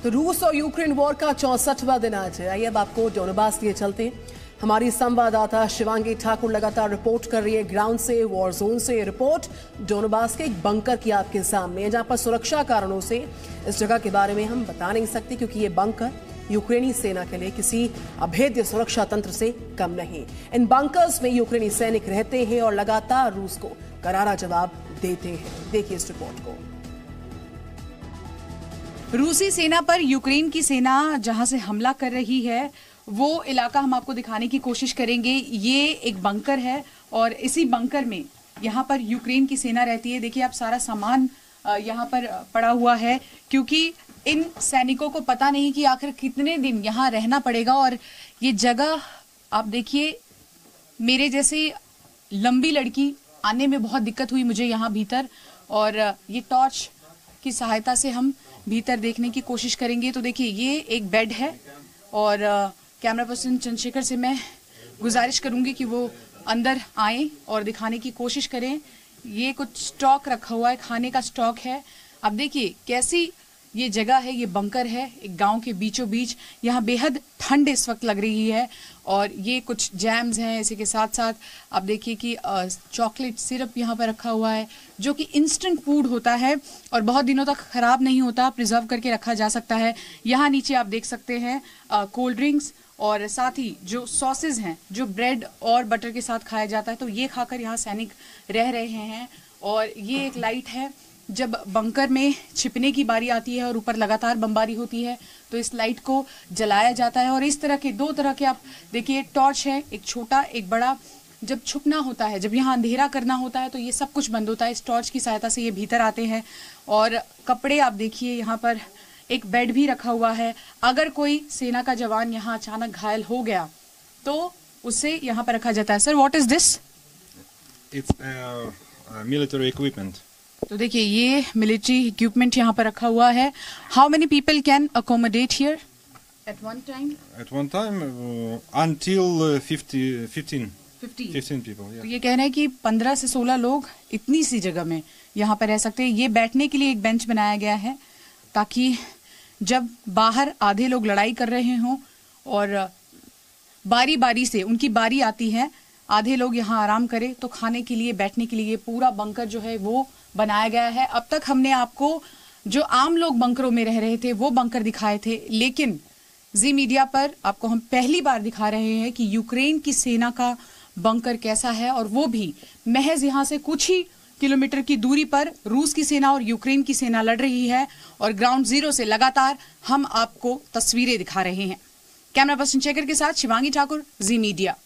तो रूस और यूक्रेन वॉर का 64वां दिन आज है। आइए अब आपको डोनबास लिए चलते हैं। हमारी संवाददाता शिवांगी ठाकुर लगातार रिपोर्ट कर रही है ग्राउंड से, वॉर जोन से। रिपोर्ट डोनबास के एक बंकर की आपके सामने है, जहां पर सुरक्षा कारणों से इस जगह के बारे में हम बता नहीं सकते, क्योंकि ये बंकर यूक्रेनी सेना के लिए किसी अभेद्य सुरक्षा तंत्र से कम नहीं। इन बंकर्स में यूक्रेनी सैनिक रहते हैं और लगातार रूस को करारा जवाब देते हैं। देखिए इस रिपोर्ट को। रूसी सेना पर यूक्रेन की सेना जहां से हमला कर रही है, वो इलाका हम आपको दिखाने की कोशिश करेंगे। ये एक बंकर है और इसी बंकर में यहाँ पर यूक्रेन की सेना रहती है। देखिए आप सारा सामान यहाँ पर पड़ा हुआ है, क्योंकि इन सैनिकों को पता नहीं कि आखिर कितने दिन यहाँ रहना पड़ेगा। और ये जगह आप देखिए, मेरे जैसी लंबी लड़की आने में बहुत दिक्कत हुई मुझे यहाँ भीतर, और ये टॉर्च की सहायता से हम भीतर देखने की कोशिश करेंगे। तो देखिए ये एक बेड है, और कैमरा पर्सन चंद्रशेखर से मैं गुजारिश करूंगी कि वो अंदर आए और दिखाने की कोशिश करें। ये कुछ स्टॉक रखा हुआ है, खाने का स्टॉक है। अब देखिए कैसी ये जगह है, ये बंकर है एक गांव के बीचों बीच। यहाँ बेहद ठंड इस वक्त लग रही है, और ये कुछ जैम्स हैं। इसी के साथ साथ आप देखिए कि चॉकलेट सिरप यहाँ पर रखा हुआ है, जो कि इंस्टेंट फूड होता है और बहुत दिनों तक खराब नहीं होता, प्रिजर्व करके रखा जा सकता है। यहाँ नीचे आप देख सकते हैं कोल्ड ड्रिंक्स, और साथ ही जो सॉसेज हैं, जो ब्रेड और बटर के साथ खाया जाता है, तो ये खाकर यहाँ सैनिक रह रहे हैं। और ये एक लाइट है, जब बंकर में छिपने की बारी आती है और ऊपर लगातार बमबारी होती है, तो इस लाइट को जलाया जाता है। और इस तरह के दो तरह के आप देखिए टॉर्च है, एक छोटा एक बड़ा। जब छुपना होता है, जब यहाँ अंधेरा करना होता है, तो ये सब कुछ बंद होता है। इस टॉर्च की सहायता से ये भीतर आते हैं। और कपड़े आप देखिए, यहाँ पर एक बेड भी रखा हुआ है। अगर कोई सेना का जवान यहाँ अचानक घायल हो गया तो उसे यहाँ पर रखा जाता है। Sir, what is this? It's military equipment. तो देखिए ये मिलिट्री इक्विपमेंट यहाँ पर रखा हुआ है। How many people can accommodate here eight one time? At one time, until 15 people. तो Yeah. ये कह रहे हैं कि 15 से 16 लोग इतनी सी जगह में यहाँ पर रह सकते हैं। ये बैठने के लिए एक बेंच बनाया गया है, ताकि जब बाहर आधे लोग लड़ाई कर रहे हों और बारी बारी से उनकी बारी आती है, आधे लोग यहाँ आराम करें, तो खाने के लिए, बैठने के लिए पूरा बंकर जो है वो बनाया गया है। अब तक हमने आपको जो आम लोग बंकरों में रह रहे थे वो बंकर दिखाए थे, लेकिन जी मीडिया पर आपको हम पहली बार दिखा रहे हैं कि यूक्रेन की सेना का बंकर कैसा है, और वो भी महज यहाँ से कुछ ही किलोमीटर की दूरी पर रूस की सेना और यूक्रेन की सेना लड़ रही है। और ग्राउंड जीरो से लगातार हम आपको तस्वीरें दिखा रहे हैं। कैमरा पर्सन चेकर के साथ शिवांगी ठाकुर, जी मीडिया।